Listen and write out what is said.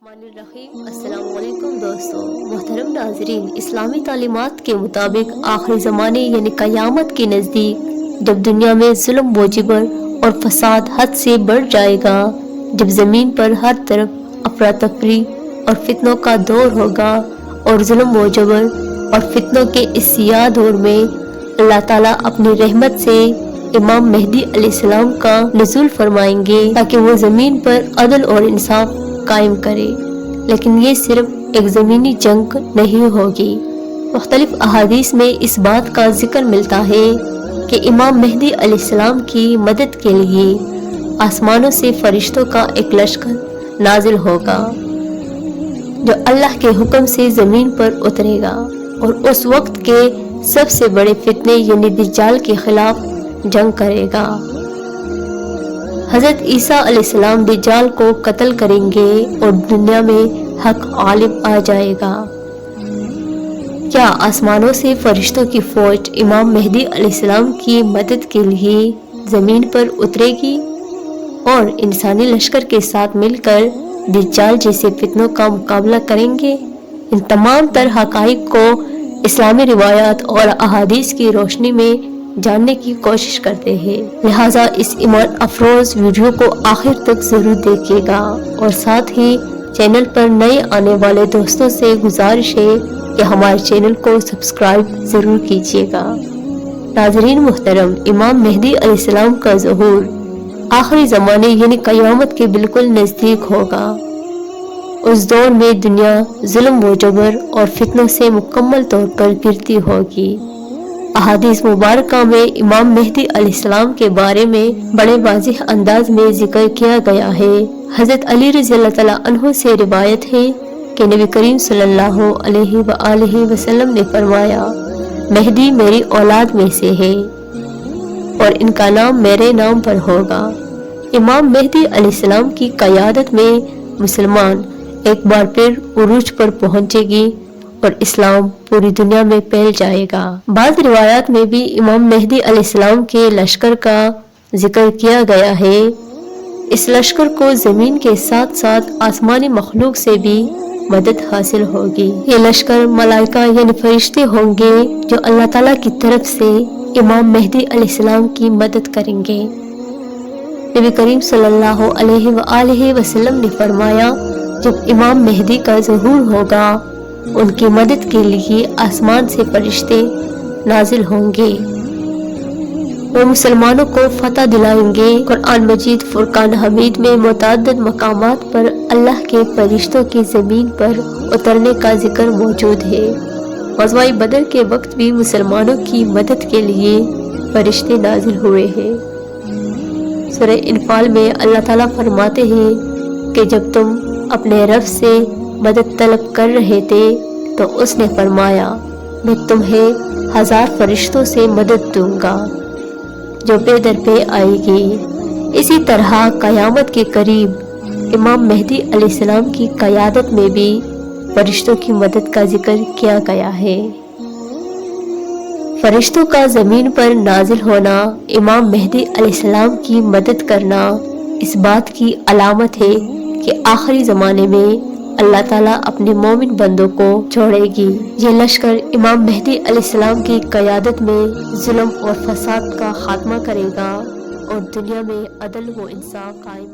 बिस्मिल्लाहिर्रहमानिर्रहीम। अस्सलाम वालेकुम दोस्तों, मोहतरम नाजरीन, इस्लामी तालीमात के मुताबिक आखिरी ज़माने यानी क़यामत के नज़दीक जब दुनिया में जुल्म व जबर और फसाद हद से बढ़ जाएगा, जब ज़मीन पर हर तरफ अफरा तफरी और फितनों का दौर होगा और जुल्म व जबर और फितनों के इस सियाह दौर में अल्लाह ताला अपनी रहमत से इमाम मेहदी अलैहिस्सलाम का नुज़ूल फरमाएंगे ताकि वो ज़मीन पर अदल और इंसाफ कायम करे। लेकिन ये सिर्फ एक ज़मीनी जंग नहीं होगी। मुख्तलिफ अहादीस में इस बात का जिक्र मिलता है कि इमाम मेहदी अलैहिस्सलाम की मदद के लिए आसमानों से फरिश्तों का एक लश्कर नाजिल होगा जो अल्लाह के हुक्म से ज़मीन पर उतरेगा और उस वक्त के सबसे बड़े फितने यानी दज्जाल के खिलाफ जंग करेगा। हज़रत ईसा अलैहिस्सलाम दज्जाल को कत्ल करेंगे और दुनिया में हक गालिब आ जाएगा। क्या आसमानों से फरिश्तों की फौज इमाम मेहदी अलैहिस्सलाम की मदद के लिए ज़मीन पर उतरेगी और इंसानी लश्कर के साथ मिलकर दज्जाल जैसे फितनों का मुकाबला करेंगे? इन तमाम तर हक़ाइक़ को इस्लामी रिवायात और अहादीस की रोशनी में जानने की कोशिश करते हैं। लिहाजा इस ईमान अफरोज वीडियो को आखिर तक जरूर देखिएगा और साथ ही चैनल पर नए आने वाले दोस्तों से गुजारिश है कि हमारे चैनल को सब्सक्राइब जरूर कीजिएगा। नाज़रीन मुहतरम, इमाम मेहदी अलैहिस्सलाम का ज़हूर आखिरी ज़माने यानी क़यामत के बिल्कुल नज़दीक होगा। उस दौर में दुनिया जुल्म व जबर और फितनों से मुकम्मल तौर पर गिरती होगी। अहादीस मुबारका में इमाम मेहदी अलैहिस्सलाम के बारे में बड़े वाज़िह अंदाज में जिक्र किया गया है। हज़रत अली रज़ियल्लाहु तआला अन्हु से रिवायत है कि नबी करीम सल्लल्लाहु अलैहि वसल्लम ने फरमाया, मेहदी मेरी औलाद में से है और इनका नाम मेरे नाम पर होगा। इमाम मेहदी अलैहिस्सलाम की क़यादत में मुसलमान एक बार फिर उरूज पर पहुंचेगी और इस्लाम पूरी दुनिया में फैल जाएगा। बाद रिवायात में भी इमाम मेहदी अलैहिस्सलाम के लश्कर का जिक्र किया गया है। इस लश्कर को ज़मीन के साथ साथ आसमानी मखलूक से भी मदद हासिल होगी। ये लश्कर मलाइका यानी फरिश्ते होंगे जो अल्लाह ताला की तरफ से इमाम मेहदी अलैहिस्सलाम की मदद करेंगे। नबी करीम सल्लल्लाहु अलैहि वसल्लम ने फरमाया, जब इमाम मेहदी का ज़हूर होगा उनकी मदद के लिए आसमान से फरिश्ते नाजिल होंगे। वो मुसलमानों को फतह दिलाएंगे। कुरान मजीद फुरकान हमीद में मुतअद्दिद मकामात पर अल्लाह के फरिश्तों की ज़मीन पर उतरने का जिक्र मौजूद है। ग़ज़वा बदर के वक्त भी मुसलमानों की मदद के लिए फरिश्ते नाजिल हुए हैं। सूरह इनफाल में अल्लाह ताला फरमाते हैं कि जब तुम अपने रब से मदद तलब कर रहे थे तो उसने फरमाया, मैं तुम्हें 1000 फरिश्तों से मदद दूंगा जो पे दर पे आएगी। इसी तरह क़यामत के करीब इमाम मेहदी अलैहिस्सलाम की क़यादत में भी फरिश्तों की मदद का जिक्र किया गया है। फरिश्तों का ज़मीन पर नाजिल होना, इमाम मेहदी अलैहिस्सलाम की मदद करना इस बात की अलामत है कि आखिरी ज़माने में अल्लाह ताला अपने मोमिन बंदों को छोड़ेगी। ये लश्कर इमाम मेहदी अलैहिस्सलाम की क़यादत में जुल्म और फसाद का खात्मा करेगा और दुनिया में अदल व इंसाफ कायम